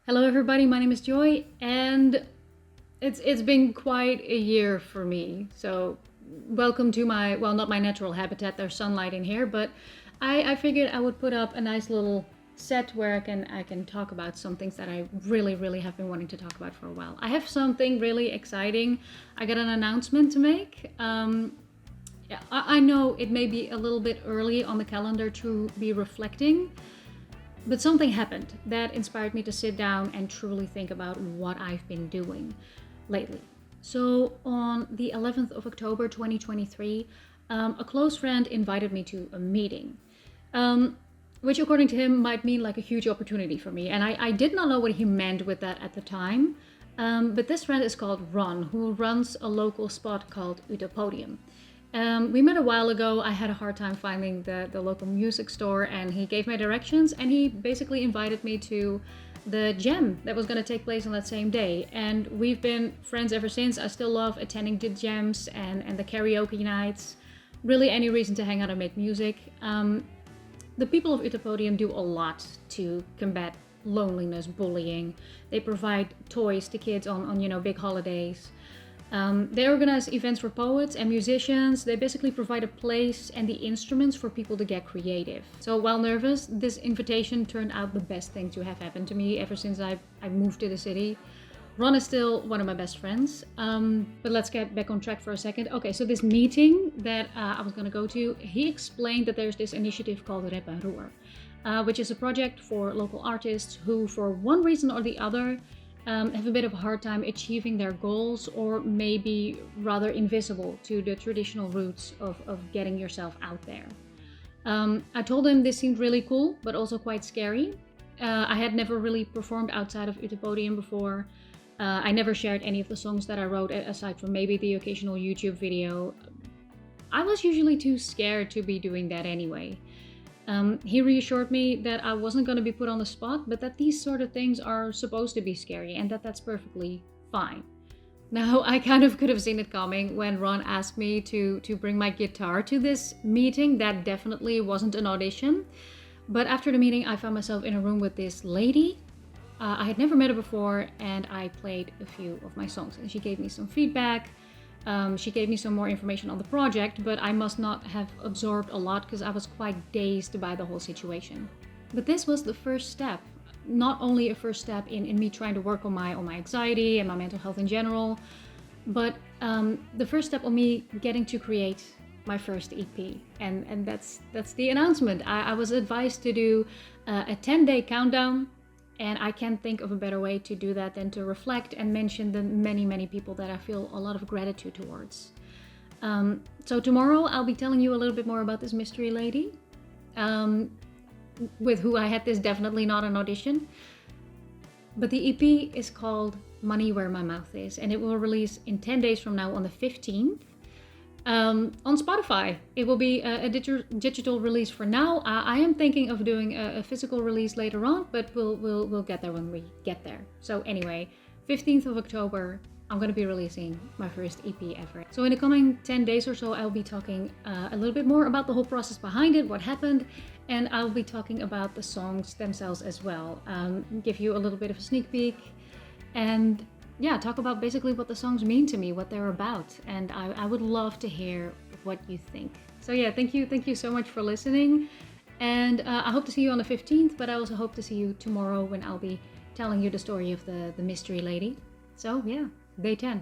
Hello everybody, my name is Joy and it's been quite a year for me. So welcome to my, well, not my natural habitat, there's sunlight in here, but I figured I would put up a nice little set where I can talk about some things that I really have been wanting to talk about for a while. I have something really exciting. I got an announcement to make. Yeah, I know it may be a little bit early on the calendar to be reflecting, but something happened that inspired me to sit down and truly think about what I've been doing lately. So, on the 11th of October 2023, a close friend invited me to a meeting, which, according to him, might mean like a huge opportunity for me. And I did not know what he meant with that at the time. But this friend is called Ron, who runs a local spot called Utopodium. We met a while ago. I had a hard time finding the local music store, and he gave me directions, and he basically invited me to the jam that was going to take place on that same day. And we've been friends ever since. I still love attending the jams and the karaoke nights. Really, any reason to hang out and make music. The people of Utopodium do a lot to combat loneliness, bullying. They provide toys to kids on big holidays. They organize events for poets and musicians. They basically provide a place and the instruments for people to get creative. So while nervous, this invitation turned out the best thing to have happened to me ever since I moved to the city. Ron is still one of my best friends, but let's get back on track for a second. Okay, so this meeting that I was gonna go to, he explained that there's this initiative called Rep en Roer, which is a project for local artists who, for one reason or the other, have a bit of a hard time achieving their goals, or maybe rather invisible to the traditional roots of getting yourself out there. I told him this seemed really cool, but also quite scary. I had never really performed outside of Utopodium before. I never shared any of the songs that I wrote, aside from maybe the occasional YouTube video. I was usually too scared to be doing that anyway. He reassured me that I wasn't going to be put on the spot, but that these sort of things are supposed to be scary and that that's perfectly fine. Now, I kind of could have seen it coming when Ron asked me to bring my guitar to this meeting. That definitely wasn't an audition. But after the meeting, I found myself in a room with this lady. I had never met her before, and I played a few of my songs, and she gave me some feedback. She gave me some more information on the project, but I must not have absorbed a lot because I was quite dazed by the whole situation. But this was the first step. Not only a first step in me trying to work on my anxiety and my mental health in general, but the first step on me getting to create my first EP. And that's the announcement. I was advised to do a 10-day countdown. And I can't think of a better way to do that than to reflect and mention the many people that I feel a lot of gratitude towards. So tomorrow I'll be telling you a little bit more about this mystery lady, with who I had this definitely not an audition. But the EP is called Money Where My Mouth Is, and it will release in 10 days from now on the 15th. On Spotify. It will be a digital release for now. I am thinking of doing a physical release later on, but we'll get there when we get there. So anyway, 15th of October, I'm going to be releasing my first EP ever. So in the coming 10 days or so, I'll be talking a little bit more about the whole process behind it, what happened, and I'll be talking about the songs themselves as well. Give you a little bit of a sneak peek, and yeah, talk about basically what the songs mean to me, what they're about, and I would love to hear what you think. So yeah, thank you so much for listening, and I hope to see you on the 15th, but I also hope to see you tomorrow when I'll be telling you the story of the mystery lady. So yeah, day 10.